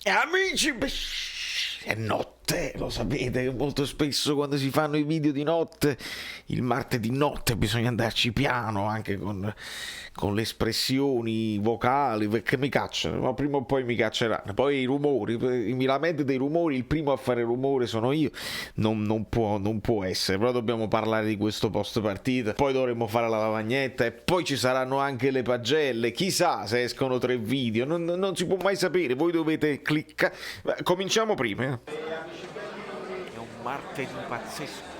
Amici, è notte, lo sapete, molto spesso quando si fanno i video di notte, il martedì notte bisogna andarci piano, anche con le espressioni vocali, perché mi cacciano, ma prima o poi mi cacceranno. Poi i rumori, mi lamento dei rumori, il primo a fare rumore sono io, non può essere, però dobbiamo parlare di questo post partita, poi dovremo fare la lavagnetta e poi ci saranno anche le pagelle, chissà se escono 3 video, non si può mai sapere, voi dovete cliccare. Cominciamo prima. È un martedì pazzesco.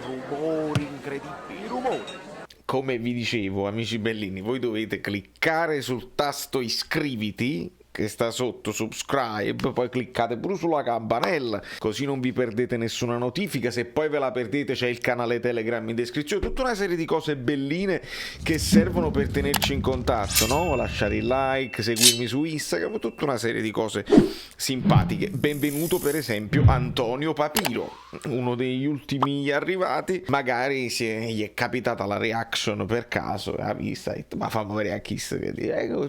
Rumori incredibili, rumori. Come vi dicevo, amici bellini, voi dovete cliccare sul tasto iscriviti che sta sotto subscribe, poi cliccate pure sulla campanella così non vi perdete nessuna notifica. Se poi ve la perdete c'è il canale Telegram in descrizione, tutta una serie di cose belline che servono per tenerci in contatto, no? Lasciare il like, seguirmi su Instagram, tutta una serie di cose simpatiche. Benvenuto per esempio Antonio Papiro, uno degli ultimi arrivati, magari gli è capitata la reaction per caso, ha visto, ha detto, ma fammi vedere a chi sta,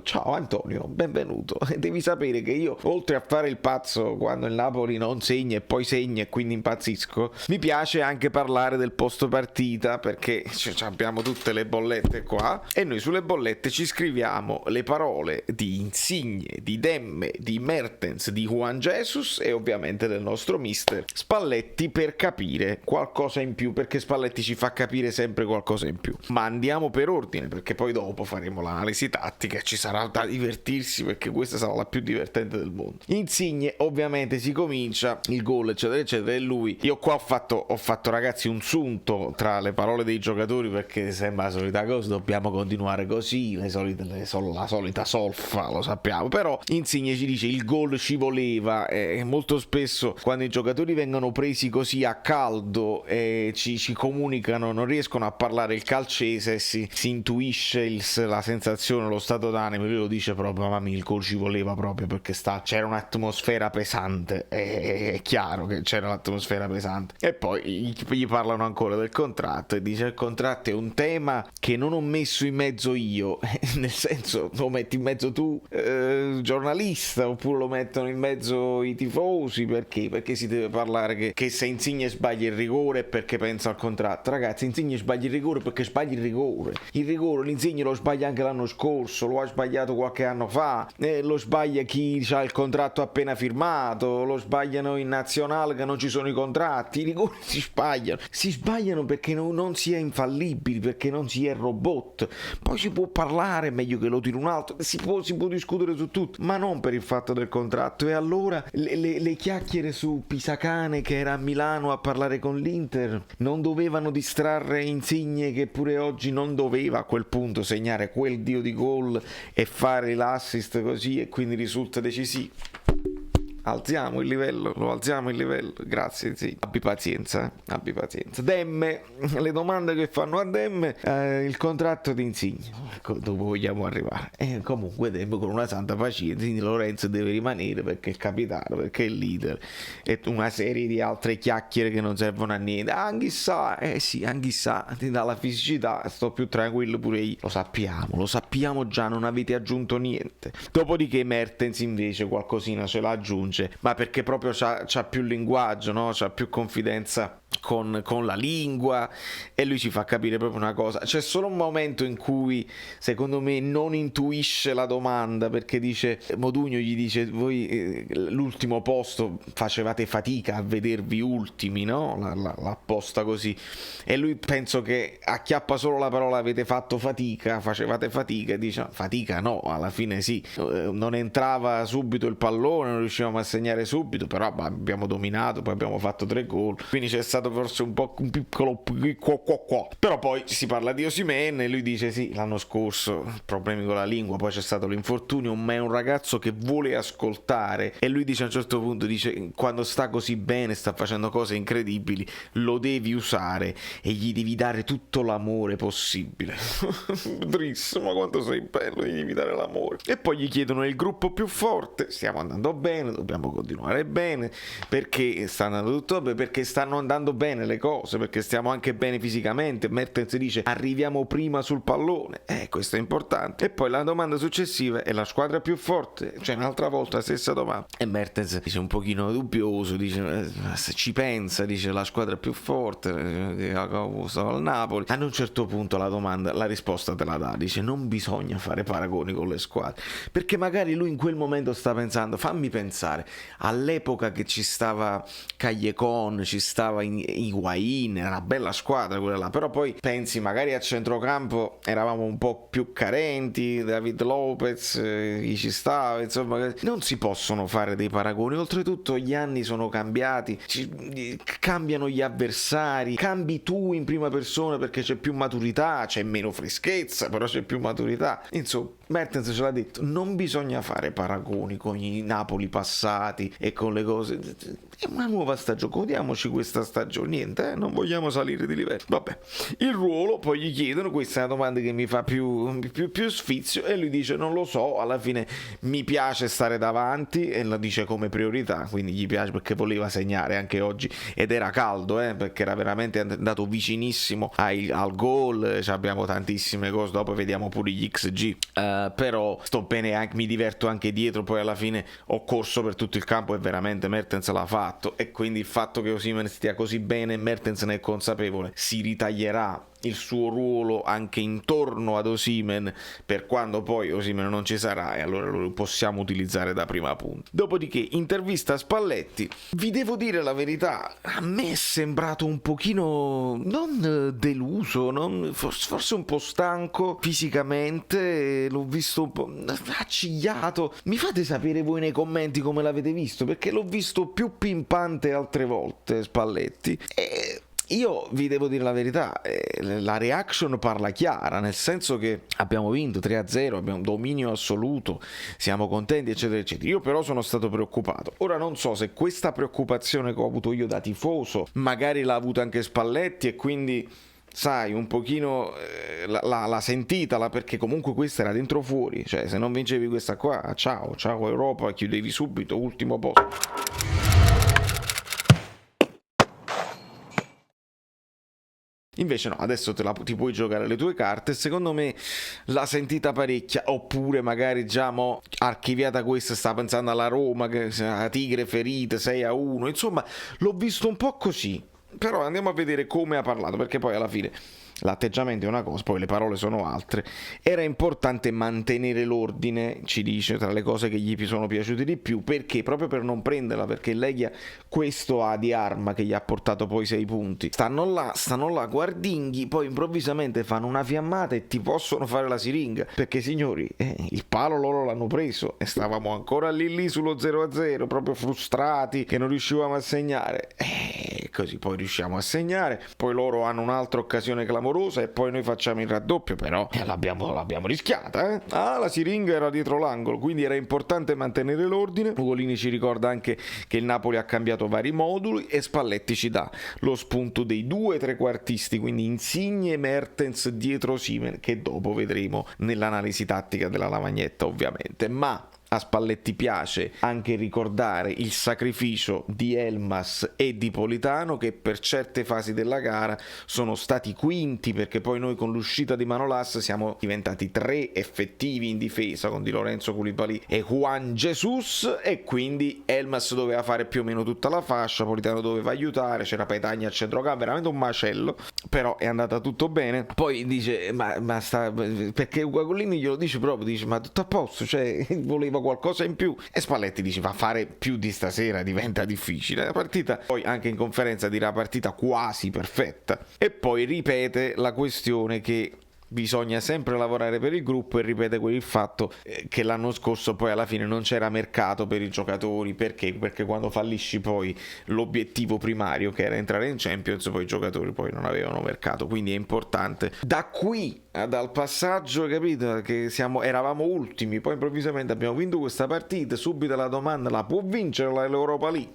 ciao Antonio, benvenuto. Devi sapere che io, oltre a fare il pazzo quando il Napoli non segna e poi segna e quindi impazzisco, mi piace anche parlare del post partita, perché abbiamo tutte le bollette qua e noi sulle bollette ci scriviamo le parole di Insigne, di Demme, di Mertens, di Juan Jesus e ovviamente del nostro mister Spalletti, per capire qualcosa in più, perché Spalletti ci fa capire sempre qualcosa in più. Ma andiamo per ordine, perché poi dopo faremo l'analisi tattica e ci sarà da divertirsi, perché questa sarà la più divertente del mondo. Insigne, ovviamente si comincia, il gol eccetera eccetera, e lui, io qua ho fatto ragazzi un sunto tra le parole dei giocatori, perché sembra la solita cosa, dobbiamo continuare così, la solita solfa, lo sappiamo, però Insigne ci dice il gol ci voleva, e molto spesso quando i giocatori vengono presi così a caldo ci comunicano, non riescono a parlare il calcese, si intuisce la sensazione, lo stato d'animo. Lui lo dice proprio, mamma mia, il gol ci voleva proprio perché c'era un'atmosfera pesante, è chiaro che c'era un'atmosfera pesante. E poi gli parlano ancora del contratto e dice il contratto è un tema che non ho messo in mezzo io, nel senso lo metti in mezzo tu, giornalista, oppure lo mettono in mezzo i tifosi, perché si deve parlare che se Insigne sbaglia il rigore è perché pensa al contratto. Ragazzi, Insigne sbaglia il rigore perché sbaglia il rigore l'Insigne lo sbaglia anche l'anno scorso, lo ha sbagliato qualche anno fa, lo sbaglia chi ha il contratto appena firmato, lo sbagliano in nazionale che non ci sono i contratti, i rigori si sbagliano perché non si è infallibili, perché non si è robot. Poi si può parlare, meglio che lo tiri un altro, si può discutere su tutto, ma non per il fatto del contratto. E allora le chiacchiere su Pisacane che era a Milano a parlare con l'Inter non dovevano distrarre Insigne, che pure oggi non doveva a quel punto segnare quel dio di gol e fare l'assist così, e quindi risulta decisivo. Alziamo il livello, grazie, sì. Abbi pazienza. Demme, le domande che fanno a Demme, il contratto di Insigne, dove vogliamo arrivare? Comunque Demme con una santa pazienza, quindi Lorenzo deve rimanere perché è il capitano, perché è il leader, e una serie di altre chiacchiere che non servono a niente. Anch'issa, ti dà la fisicità, sto più tranquillo pure io. Lo sappiamo già, non avete aggiunto niente. Dopodiché Mertens invece qualcosina ce l'ha aggiunto, ma perché proprio c'ha più linguaggio, no? C'ha più confidenza con la lingua, e lui ci fa capire proprio una cosa. C'è solo un momento in cui secondo me non intuisce la domanda, perché dice, Modugno gli dice, voi l'ultimo posto facevate fatica a vedervi ultimi, no? L'apposta così, e lui penso che acchiappa solo la parola avete fatto fatica, facevate fatica, e dice fatica no, alla fine sì, non entrava subito il pallone, non riuscivamo a segnare subito, però abbiamo dominato, poi abbiamo fatto 3 gol, quindi c'è stato forse un piccolo qua. Però poi si parla di Osimhen e lui dice sì, l'anno scorso problemi con la lingua, poi c'è stato l'infortunio, ma è un ragazzo che vuole ascoltare, e lui dice a un certo punto, dice quando sta così bene, sta facendo cose incredibili, lo devi usare e gli devi dare tutto l'amore possibile. Driss, ma quanto sei bello, gli devi dare l'amore. E poi gli chiedono il gruppo più forte, stiamo andando bene, dobbiamo continuare bene, perché sta andando tutto bene, perché stanno andando andando bene le cose, perché stiamo anche bene fisicamente. Mertens dice arriviamo prima sul pallone, questo è importante. E poi la domanda successiva è la squadra più forte, cioè un'altra volta la stessa domanda, e Mertens dice un pochino dubbioso, dice se ci pensa, dice la squadra più forte, al Napoli. Ad un certo punto la risposta te la dà, dice non bisogna fare paragoni con le squadre, perché magari lui in quel momento sta pensando, fammi pensare all'epoca che ci stava Callecon, ci stava Higuaín, era una bella squadra quella là, però poi pensi magari a centrocampo eravamo un po' più carenti, David Lopez, chi ci stava, insomma non si possono fare dei paragoni, oltretutto gli anni sono cambiati, cambiano gli avversari, cambi tu in prima persona perché c'è più maturità, c'è meno freschezza, però c'è più maturità. Insomma, Mertens ce l'ha detto, non bisogna fare paragoni con i Napoli passati e con le cose, è una nuova stagione, godiamoci questa stagione, niente, non vogliamo salire di livello. Vabbè, il ruolo, poi gli chiedono, questa è una domanda che mi fa più sfizio, e lui dice non lo so, alla fine mi piace stare davanti, e la dice come priorità, quindi gli piace perché voleva segnare anche oggi, ed era caldo, perché era veramente andato vicinissimo al gol, abbiamo tantissime cose, dopo vediamo pure gli XG, però sto bene, anche, mi diverto anche dietro, poi alla fine ho corso per tutto il campo e veramente Mertens l'ha fatto, e quindi il fatto che Osimhen stia così bene, Mertens ne è consapevole, si ritaglierà il suo ruolo anche intorno ad Osimhen per quando poi Osimhen non ci sarà, e allora lo possiamo utilizzare da prima punta. Dopodiché intervista a Spalletti, vi devo dire la verità, a me è sembrato un pochino non deluso, forse un po' stanco fisicamente, l'ho visto un po' accigliato. Mi fate sapere voi nei commenti come l'avete visto, perché l'ho visto più pimpante altre volte Spalletti, e io vi devo dire la verità, la reaction parla chiara, nel senso che abbiamo vinto 3-0, abbiamo un dominio assoluto, siamo contenti eccetera eccetera. Io però sono stato preoccupato. Ora non so se questa preoccupazione che ho avuto io da tifoso magari l'ha avuta anche Spalletti, e quindi sai, un pochino la sentitala, perché comunque questa era dentro fuori, cioè se non vincevi questa qua, ciao Europa, chiudevi subito, ultimo posto. Invece no, adesso ti puoi giocare le tue carte, secondo me l'ha sentita parecchia, oppure magari già archiviata questa, sta pensando alla Roma, che la Tigre ferita 6-1, insomma l'ho visto un po' così, però andiamo a vedere come ha parlato, perché poi alla fine l'atteggiamento è una cosa, poi le parole sono altre. Era importante mantenere l'ordine, ci dice, tra le cose che gli sono piaciute di più, perché proprio per non prenderla, perché Leghia questo ha di arma che gli ha portato poi 6 punti. Stanno là guardinghi, poi improvvisamente fanno una fiammata e ti possono fare la siringa, perché signori, il palo loro l'hanno preso e stavamo ancora lì sullo 0-0, proprio frustrati che non riuscivamo a segnare, così poi riusciamo a segnare, poi loro hanno un'altra occasione clamorosa e poi noi facciamo il raddoppio, però l'abbiamo rischiata, la siringa era dietro l'angolo, quindi era importante mantenere l'ordine. Ugolini ci ricorda anche che il Napoli ha cambiato vari moduli, e Spalletti ci dà lo spunto dei 2 trequartisti, quindi Insigne e Mertens dietro Osimhen, che dopo vedremo nell'analisi tattica della lavagnetta ovviamente. Ma a Spalletti piace anche ricordare il sacrificio di Elmas e di Politano, che per certe fasi della gara sono stati quinti, perché poi noi con l'uscita di Manolas siamo diventati 3 effettivi in difesa con Di Lorenzo, Koulibaly e Juan Jesus, e quindi Elmas doveva fare più o meno tutta la fascia, Politano doveva aiutare, c'era Petagna a centrocampo, veramente un macello, però è andata tutto bene. Poi dice ma sta, perché Guaglini glielo dice proprio, dice ma tutto a posto, cioè voleva qualcosa in più, e Spalletti dice va a fare più di stasera diventa difficile. La partita, poi anche in conferenza dirà partita quasi perfetta, e poi ripete la questione che bisogna sempre lavorare per il gruppo, e ripete il fatto che l'anno scorso poi alla fine non c'era mercato per i giocatori, perché quando fallisci poi l'obiettivo primario che era entrare in Champions, poi i giocatori poi non avevano mercato, quindi è importante da qui dal passaggio, capito, che eravamo ultimi, poi improvvisamente abbiamo vinto questa partita, subito la domanda: la può vincere l'Europa League?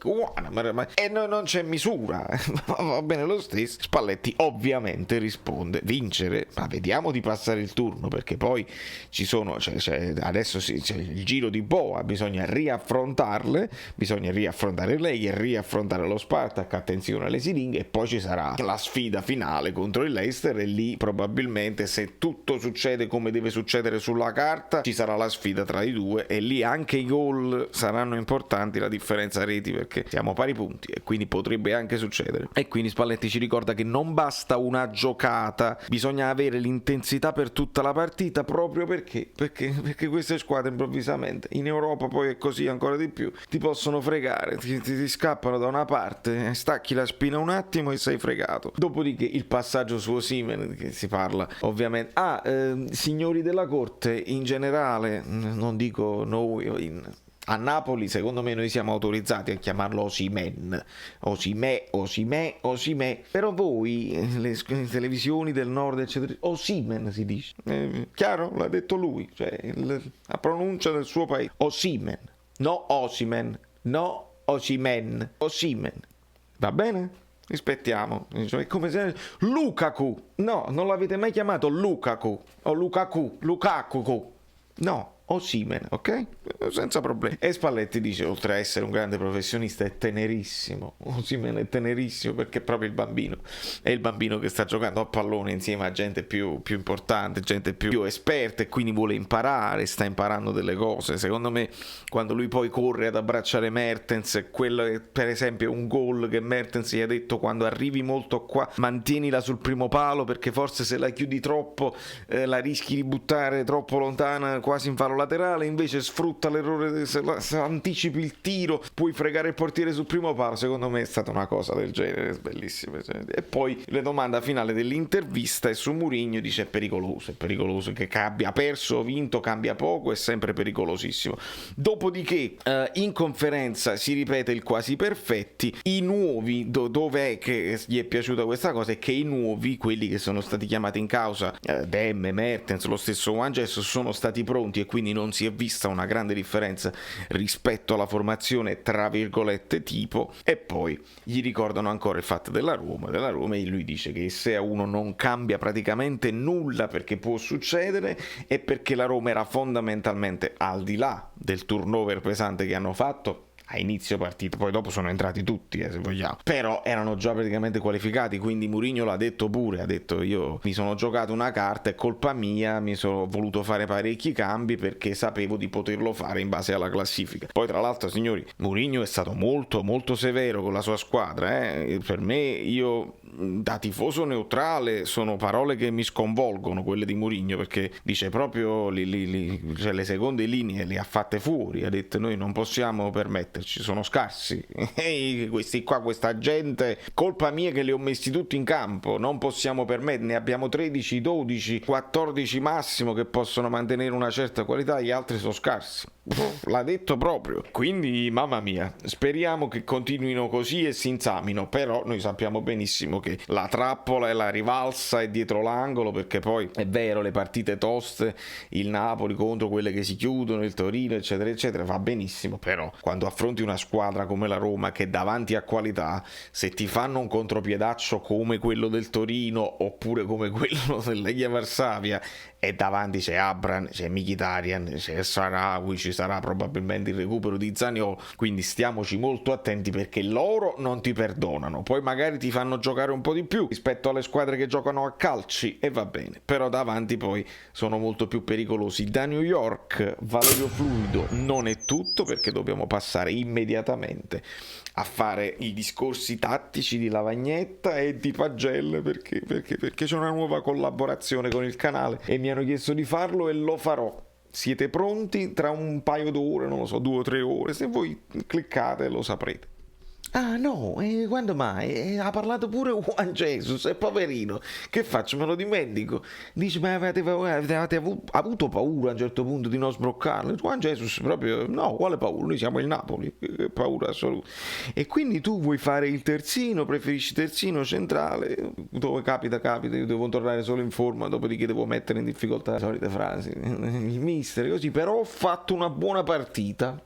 E noi non c'è misura. Va bene lo stesso. Spalletti ovviamente risponde: vincere, ma vediamo di passare il turno, perché poi ci sono, adesso c'è il giro di boa, bisogna riaffrontare lei e riaffrontare lo Spartak, attenzione alle siringhe, e poi ci sarà la sfida finale contro il Leicester, e lì probabilmente, se tutto succede come deve succedere sulla carta, ci sarà la sfida tra i due, e lì anche i gol saranno importanti, la differenza reti, perché siamo pari punti e quindi potrebbe anche succedere. E quindi Spalletti ci ricorda che non basta una giocata, bisogna avere l'intensità per tutta la partita, proprio perché queste squadre improvvisamente in Europa, poi è così ancora di più, ti possono fregare, ti scappano da una parte, stacchi la spina un attimo e sei fregato. Dopodiché il passaggio su Osimhen, che si parla ovviamente signori della corte in generale, non dico noi, a Napoli secondo me noi siamo autorizzati a chiamarlo Osimhen, però voi, le televisioni del nord eccetera, Osimhen si dice, chiaro? L'ha detto lui, cioè la pronuncia del suo paese, Osimhen, no Osimhen, Osimhen, va bene? Rispettiamo, è come se Lukaku, no, non l'avete mai chiamato Lukaku o Lukaku, no, Osimhen, ok? Senza problemi. E Spalletti dice: oltre a essere un grande professionista, è tenerissimo. Osimhen è tenerissimo perché è proprio il bambino. È il bambino che sta giocando a pallone insieme a gente più importante, gente più esperta, e quindi vuole imparare, sta imparando delle cose. Secondo me, quando lui poi corre ad abbracciare Mertens, quello è, per esempio, un gol che Mertens gli ha detto: quando arrivi molto qua, mantienila sul primo palo, perché forse se la chiudi troppo la rischi di buttare troppo lontana, quasi in fallo laterale. Invece sfrutta l'errore, se anticipi il tiro puoi fregare il portiere sul primo palo. Secondo me è stata una cosa del genere, bellissima. E poi la domanda finale dell'intervista è su Mourinho, dice: è pericoloso, che abbia perso o vinto cambia poco, è sempre pericolosissimo. Dopodiché in conferenza si ripete il quasi perfetti, i nuovi, dove è che gli è piaciuta questa cosa, è che i nuovi, quelli che sono stati chiamati in causa, Demme, Mertens, lo stesso Juan Jesus, sono stati pronti, e quindi non si è vista una grande differenza rispetto alla formazione tra virgolette tipo. E poi gli ricordano ancora il fatto della Roma, e lui dice che 6-1 non cambia praticamente nulla, perché può succedere, e perché la Roma era fondamentalmente, al di là del turnover pesante che hanno fatto a inizio partita, poi dopo sono entrati tutti, se vogliamo, però erano già praticamente qualificati. Quindi Mourinho l'ha detto pure, ha detto: io mi sono giocato una carta, è colpa mia, mi sono voluto fare parecchi cambi perché sapevo di poterlo fare in base alla classifica. Poi tra l'altro, signori, Mourinho è stato molto molto severo con la sua squadra, per me, io da tifoso neutrale, sono parole che mi sconvolgono quelle di Mourinho, perché dice proprio cioè le seconde linee le ha fatte fuori, ha detto: noi non possiamo permetterci, sono scarsi questi qua, questa gente, colpa mia che li ho messi tutti in campo, non possiamo permettere, ne abbiamo 13, 12, 14 massimo che possono mantenere una certa qualità, gli altri sono scarsi. L'ha detto proprio. Quindi mamma mia, speriamo che continuino così e si insamino, però noi sappiamo benissimo che la trappola e la rivalsa è dietro l'angolo, perché poi è vero, le partite toste, il Napoli contro quelle che si chiudono, il Torino eccetera eccetera, va benissimo, però quando affronti una squadra come la Roma che davanti a qualità, se ti fanno un contropiedaccio come quello del Torino oppure come quello del Legia Varsavia, e davanti c'è Abram, c'è Mkhitaryan, c'è Sarawi, ci sarà probabilmente il recupero di Zaniolo, quindi stiamoci molto attenti, perché loro non ti perdonano, poi magari ti fanno giocare un po' di più rispetto alle squadre che giocano a calci, e va bene, però davanti poi sono molto più pericolosi. Da New York, Valerio Fluido non è tutto, perché dobbiamo passare immediatamente a fare i discorsi tattici di Lavagnetta e di Pagelle, perché c'è una nuova collaborazione con il canale e mi hanno chiesto di farlo, e lo farò. Siete pronti? Tra un paio d'ore, non lo so, 2 o 3 ore, se voi cliccate lo saprete. Ah no, quando mai? Ha parlato pure Juan Jesus, è poverino. Che faccio? Me lo dimentico. Dice, ma avete avuto paura a un certo punto di non sbroccarlo? Juan Jesus proprio, no, quale paura? Noi siamo il Napoli, che paura assoluta. E quindi tu vuoi fare il terzino, preferisci terzino centrale, dove capita, capita, io devo tornare solo in forma, dopodiché devo mettere in difficoltà le solite frasi, il mister, così, però ho fatto una buona partita.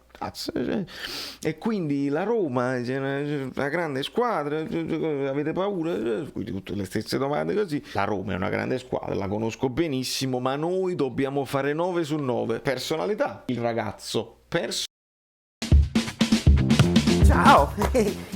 E quindi la Roma è una grande squadra, avete paura? Quindi tutte le stesse domande così. La Roma è una grande squadra, la conosco benissimo, ma noi dobbiamo fare 9 su 9. Personalità, il ragazzo. Ciao,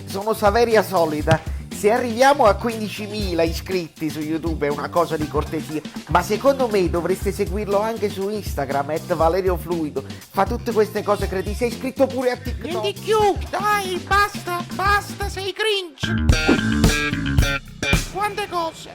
sono Saveria Solida. Se arriviamo a 15.000 iscritti su YouTube è una cosa di cortesia, ma secondo me dovreste seguirlo anche su Instagram, @ValerioFluido. Fa tutte queste cose credi. Sei iscritto pure a TikTok. Niente più, dai, basta, sei cringe. Quante cose.